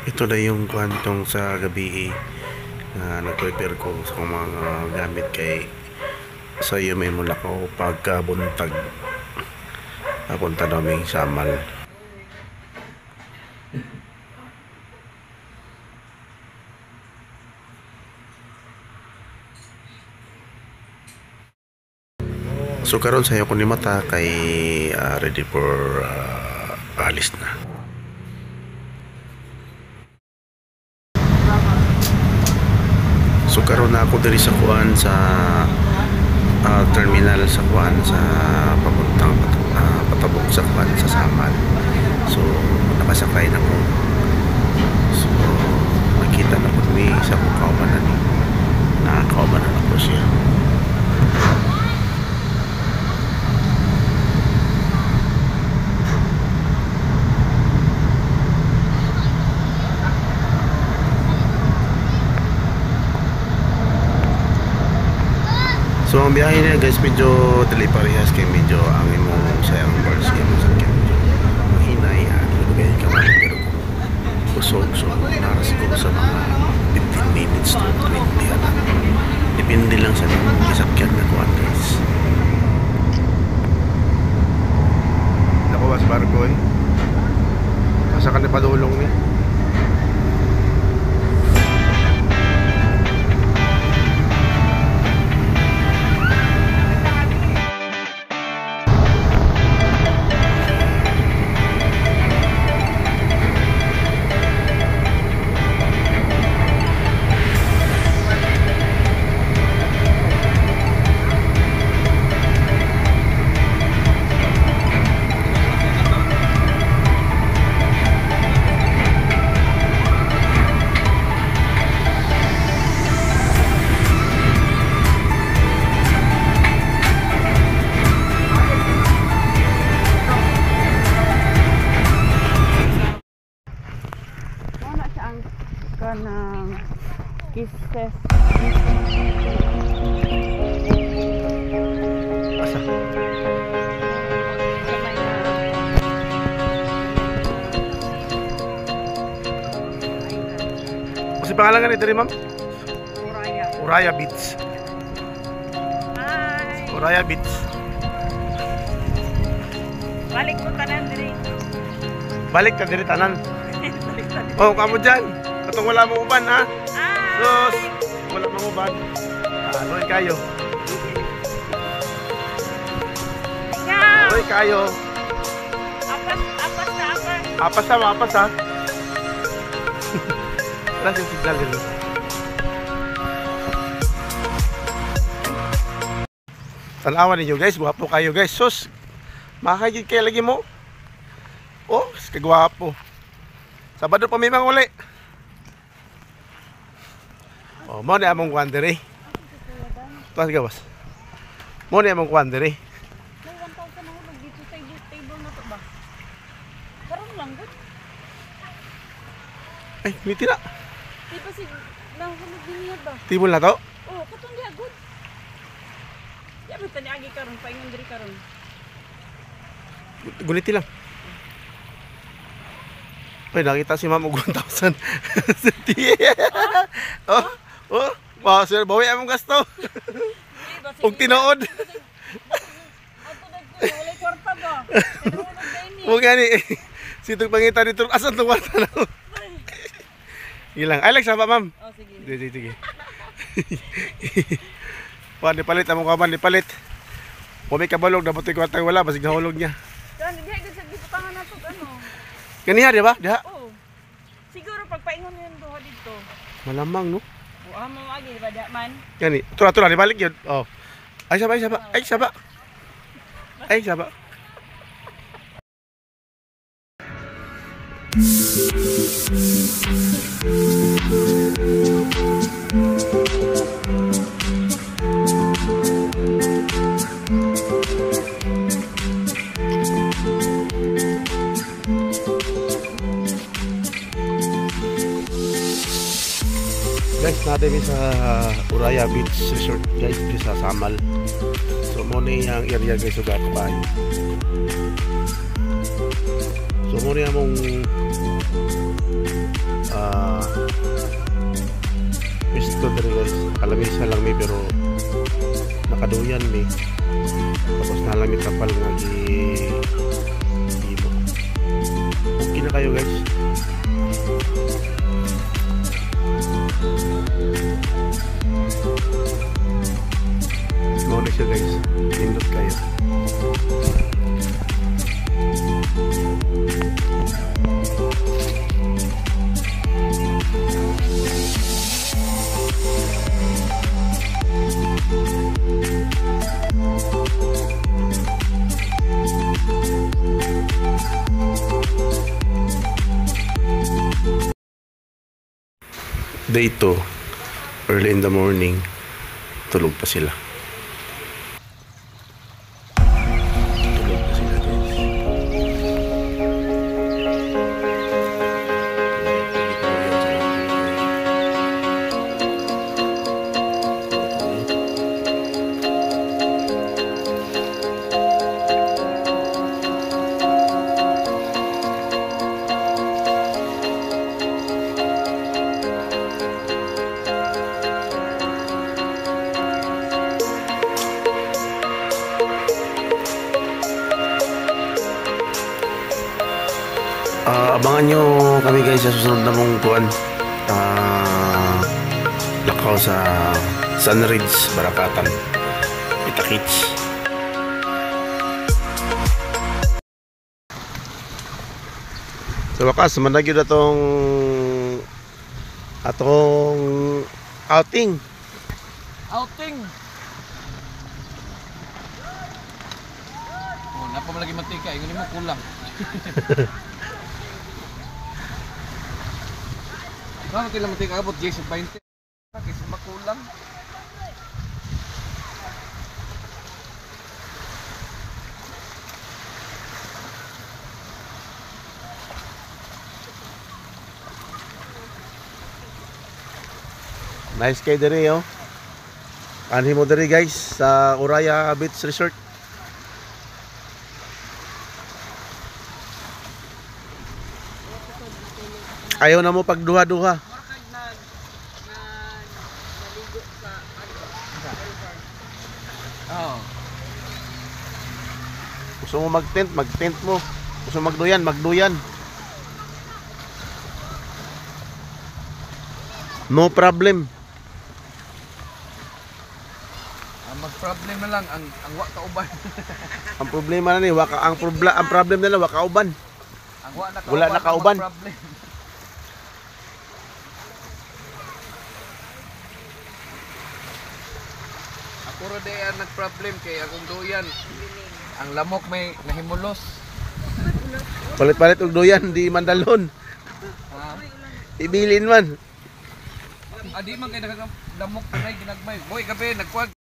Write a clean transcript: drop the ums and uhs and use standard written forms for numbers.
Ito na yung kwantong sa gabi na nag-prepare ko sa mga gamit kay sa iyo may mula ko pagkabuntag papunta namin Samal. So karon sayo ko ni mata kay ready for alis na. So karon na ako diri sa kuan sa terminal sa kuan sa papuntang patabok sa kuan sa Samal. So nakasakay na ko. So makita na ko ni sa kauban na ni. Nakakauban na ako siya. So ang biyahe niya guys medyo dali parehas kay medyo ang imong sayang bars imong sakyan mahinay lugay ka man pero usog so naras ko sa mga 15 minutes to 20 ana depende lang sa imong sakyan na kuan guys. Nakuha sa barko asa ka na padulong ni. Kanang kisses Asa? Kasi pangalan ni diri ma'am? Uraya Beach. Hi. Uraya Beach. Balik mo tanan diri. Balik ka diri tanan. Oh, kamo dyan. Katong wala mo uban ha. Sus, wala mo uban. Loy kayo. Ikaw. Loy kayo. Apas na apas. Apas ha. Wala yung signal dito. Tanawan ninyo guys, guwapo kayo guys. Sus, makakagid kayo lagi mo. Oh, kagwapo. Sabado pa may mga uli. Oh, mo ni among kuan diri. Tuwas gawas. Mo ni among kuan diri. May 1,000 na hulog dito sa table na to ba? Karon lang gud. Ay, miti na. Di pa si nahulog din ba? Tibol na to. Oh, katong dia gud. Ya ba tani agi karon paingon diri karon. Guliti lang. Ay, nakita si ma'am og 1,000. Oh, wow, sir, bawi among gasto. Og tinuod. Wala kwarta ba? Mo gani. Situg pangita dito asan tong kwarta na. Ilang. Ay, like sama ma'am. Oh, sige. Sige. Pa ni palit among kaban ni palit. Kung may kabalog dapat ay kwarta wala basig nahulog niya. Dan di gud sa gibutangan nato ano. Kaniha di ba? Diha. Oh. Siguro pagpaingon niyan duha dito. Malamang no. O amo agi di ba da man? Gani. Tura ni balik yun. Oh. Ay saba. Guys, natin sa Uraya Beach Resort guys, di sa Samal. So mo ang area guys sa kabayo. So mo niya mong pisto diri guys. Kalamisa lang mi pero nakaduyan mi. Tapos nalang mi tapal nga gibo. Okay na kayo guys. Mauna siya guys. Indot kayo. Day 2, early in the morning, tulog pa sila. Tulog pa sila guys. Abangan nyo kami guys sa susunod na mong kuwan. Lakaw sa Sunridge, Barakatan, Itakich. Sa wakas, managyo na atong outing. Oh, napamalagi mantika, ingon mo kulang. Bakit kailan mantika abot Jason 20? Kasi makulang. Nice kayo diri oh. Anhi mo diri guys sa Uraya Beach Resort. Ayaw na mo pagduha-duha. Oo. Gusto mo mag-tent mo. Gusto mo magduyan. No problem. Ang mag-problem na lang ang wa kauban. Ang problema na ni ang problem nila wa kauban. Ang wa na kauban. Wala na kauban. ang problem. Ako ro day ang nag-problem kay akong duyan. Ang lamok may nahimulos. Palit-palit og duyan di mandalon. Ha? Ibilin man. Adi man kay lamok na ginagmay. Boy gabi nagkuwag.